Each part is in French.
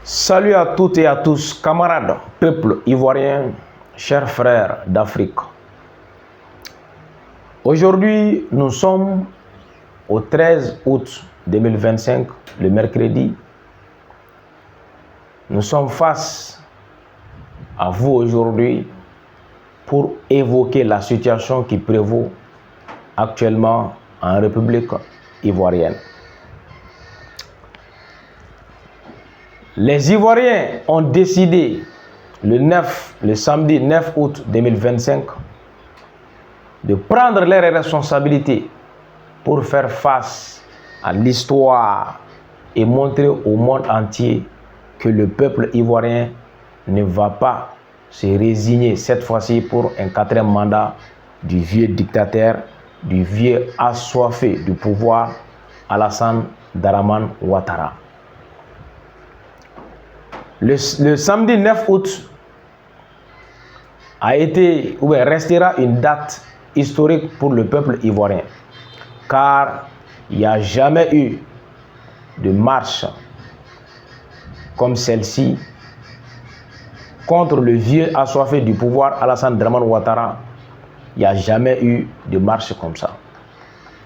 Salut à toutes et à tous, camarades, peuple ivoirien, chers frères d'Afrique. Aujourd'hui, nous sommes au 13 août 2025, le mercredi. Nous sommes face à vous aujourd'hui pour évoquer la situation qui prévaut actuellement en République ivoirienne. Les Ivoiriens ont décidé le samedi 9 août 2025 de prendre leurs responsabilités pour faire face à l'histoire et montrer au monde entier que le peuple ivoirien ne va pas se résigner cette fois-ci pour un quatrième mandat du vieux dictateur, du vieux assoiffé du pouvoir, Alassane Dramane Ouattara. Le samedi 9 août restera une date historique pour le peuple ivoirien, car il n'y a jamais eu de marche comme celle-ci contre le vieux assoiffé du pouvoir Alassane Dramane Ouattara. Il n'y a jamais eu de marche comme ça.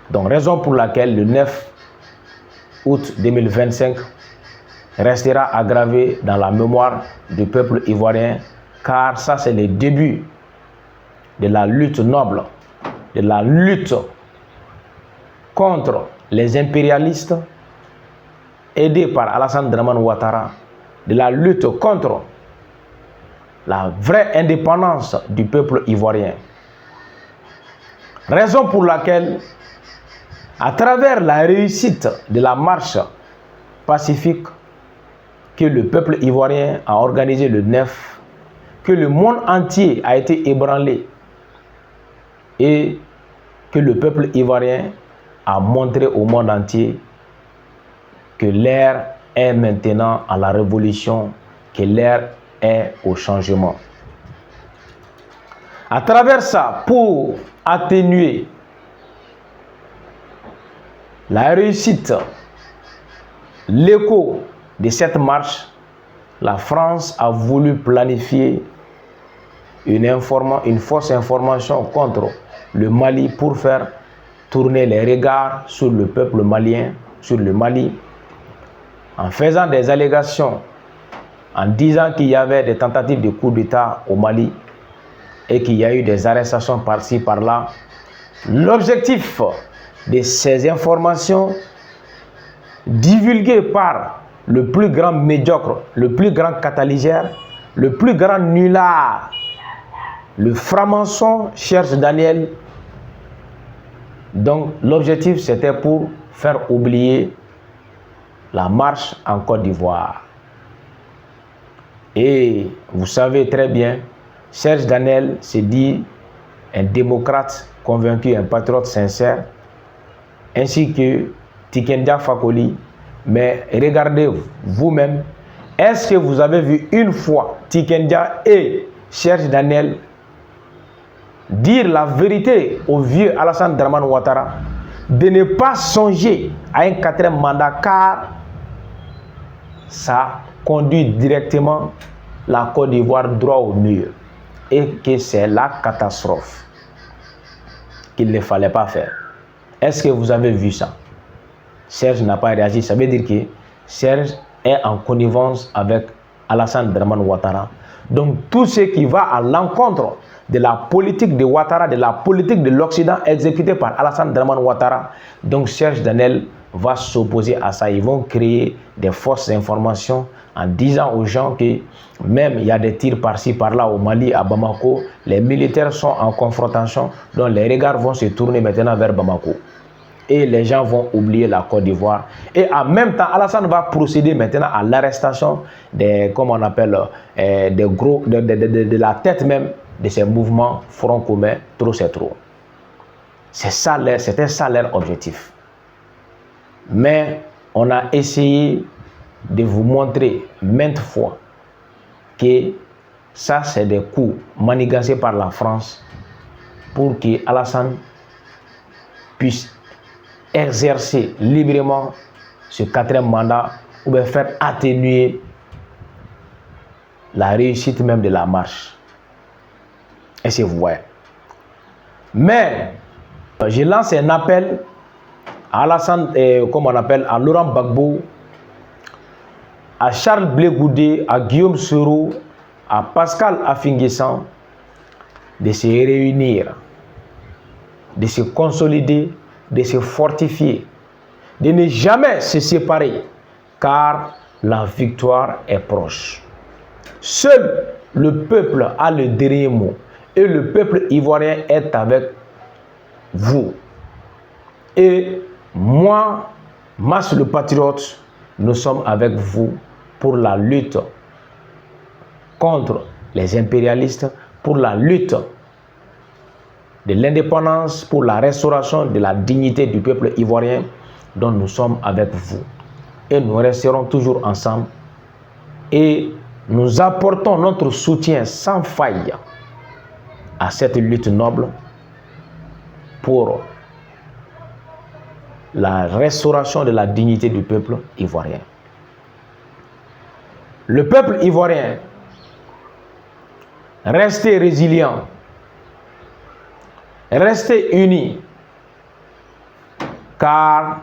Donc, raison pour laquelle le 9 août 2025 restera aggravé dans la mémoire du peuple ivoirien, car ça c'est le début de la lutte noble, de la lutte contre les impérialistes aidés par Alassane Dramane Ouattara, de la lutte contre la vraie indépendance du peuple ivoirien. Raison pour laquelle, à travers la réussite de la marche pacifique que le peuple ivoirien a organisé le 9, que le monde entier a été ébranlé et que le peuple ivoirien a montré au monde entier que l'ère est maintenant à la révolution, que l'ère est au changement. À travers ça, pour atténuer la réussite, l'écho de cette marche, la France a voulu planifier une fausse information contre le Mali pour faire tourner les regards sur le peuple malien, sur le Mali, en faisant des allégations, en disant qu'il y avait des tentatives de coup d'État au Mali et qu'il y a eu des arrestations par-ci, par-là. L'objectif de ces informations divulguées par le plus grand médiocre, le plus grand catalyseur, le plus grand nulard, le franc-maçon Cherche Daniel. Donc l'objectif c'était pour faire oublier la marche en Côte d'Ivoire. Et vous savez très bien, Cherche Daniel se dit un démocrate convaincu, un patriote sincère, ainsi que Tikendia Fakoly. Mais regardez vous-même, est-ce que vous avez vu une fois Tikendia et Cherche Daniel dire la vérité au vieux Alassane Dramane Ouattara de ne pas songer à un quatrième mandat, car ça conduit directement la Côte d'Ivoire droit au mur et que c'est la catastrophe qu'il ne fallait pas faire? Est-ce que vous avez vu ça? Serge n'a pas réagi. Ça veut dire que Serge est en connivence avec Alassane Dramane Ouattara. Donc tout ce qui va à l'encontre de la politique de Ouattara, de la politique de l'Occident exécutée par Alassane Dramane Ouattara, donc Cherche Daniel va s'opposer à ça. Ils vont créer des fausses informations en disant aux gens que même il y a des tirs par-ci par-là au Mali, à Bamako, les militaires sont en confrontation, donc les regards vont se tourner maintenant vers Bamako. Et les gens vont oublier la Côte d'Ivoire. Et en même temps, Alassane va procéder maintenant à l'arrestation des, comment on appelle, de la tête même de ces mouvements Front commun, trop c'est trop. C'était ça leur objectif. Mais on a essayé de vous montrer maintes fois que ça c'est des coups manigancés par la France pour que Alassane puisse exercer librement ce quatrième mandat ou bien faire atténuer la réussite même de la marche. Est-ce que vous voyez? Mais je lance un appel à Alassane, comme on appelle, à Laurent Gbagbo, à Charles Blé Goudé, à Guillaume Soro, à Pascal Affinguessan, de se réunir, de se consolider, de se fortifier, de ne jamais se séparer, car la victoire est proche. Seul le peuple a le dernier mot et le peuple ivoirien est avec vous. Et moi, Mas le patriote, nous sommes avec vous pour la lutte contre les impérialistes, pour la lutte de l'indépendance, pour la restauration de la dignité du peuple ivoirien, dont nous sommes avec vous. Et nous resterons toujours ensemble et nous apportons notre soutien sans faille à cette lutte noble pour la restauration de la dignité du peuple ivoirien. Le peuple ivoirien, restez résilient, restez unis, car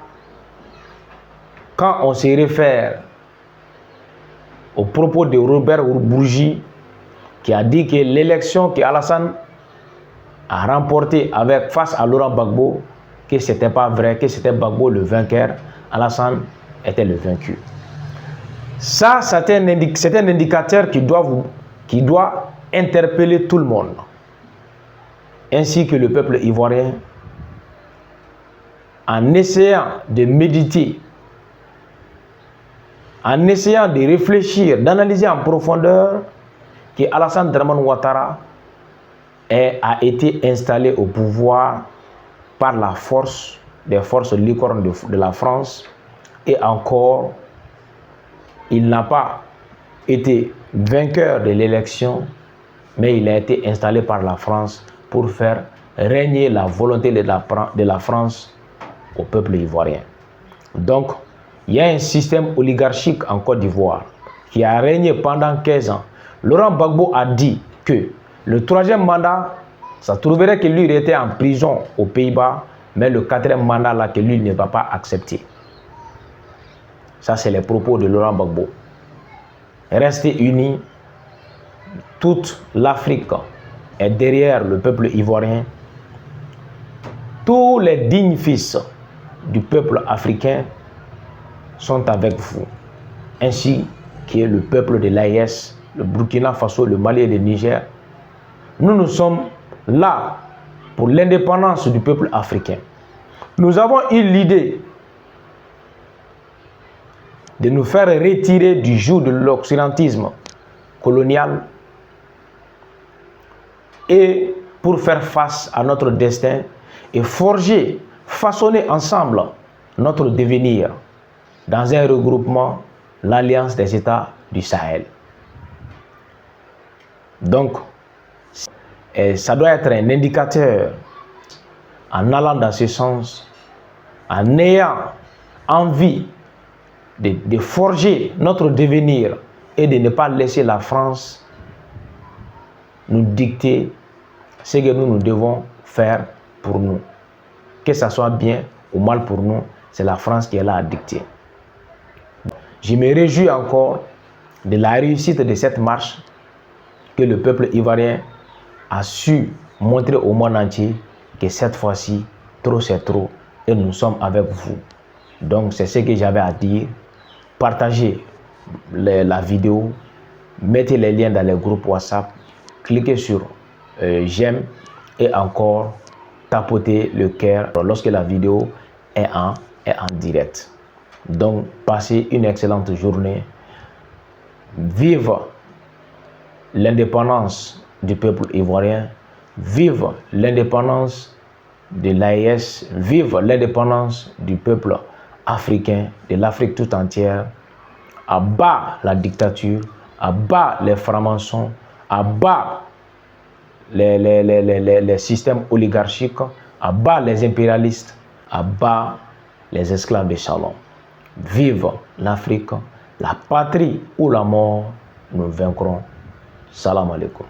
quand on se réfère au propos de Robert Bourgi, qui a dit que l'élection que Alassane a remportée face à Laurent Gbagbo, que ce n'était pas vrai, que c'était Gbagbo le vainqueur, Alassane était le vaincu. Ça, c'est un indicateur qui doit interpeller tout le monde, ainsi que le peuple ivoirien, en essayant de méditer, en essayant de réfléchir, d'analyser en profondeur que Alassane Dramane Ouattara a été installé au pouvoir par la force des forces licornes de la France, et encore, il n'a pas été vainqueur de l'élection, mais il a été installé par la France pour faire régner la volonté de la France au peuple ivoirien. Donc, il y a un système oligarchique en Côte d'Ivoire qui a régné pendant 15 ans. Laurent Gbagbo a dit que le 3e mandat, ça trouverait que lui il était en prison aux Pays-Bas, mais le 4e mandat là que lui ne va pas accepter. Ça, c'est les propos de Laurent Gbagbo. Restez unis, toute l'Afrique est derrière le peuple ivoirien. Tous les dignes fils du peuple africain sont avec vous, ainsi que le peuple de l'AES, le Burkina Faso, le Mali et le Niger. Nous sommes là pour l'indépendance du peuple africain. Nous avons eu l'idée de nous faire retirer du joug de l'occidentisme colonial et pour faire face à notre destin et forger, façonner ensemble notre devenir dans un regroupement, l'Alliance des États du Sahel. Donc, ça doit être un indicateur en allant dans ce sens, en ayant envie de forger notre devenir et de ne pas laisser la France nous dicter ce que nous devons faire pour nous. Que ça soit bien ou mal pour nous, c'est la France qui est là à dicter. Je me réjouis encore de la réussite de cette marche que le peuple ivoirien a su montrer au monde entier que cette fois-ci, trop c'est trop et nous sommes avec vous. Donc c'est ce que j'avais à dire. Partagez la vidéo, mettez les liens dans les groupes WhatsApp, cliquez sur j'aime et encore tapotez le cœur lorsque la vidéo est en direct. Donc passez une excellente journée. Vive l'indépendance du peuple ivoirien, vive l'indépendance de l'AES, vive l'indépendance du peuple africain, de l'Afrique tout entière. À bas la dictature, à bas les francs-maçons, à bas les systèmes oligarchiques, à bas les impérialistes, à bas les esclaves de Chalon. Vive l'Afrique, la patrie ou la mort, nous vaincrons Salam alaikum.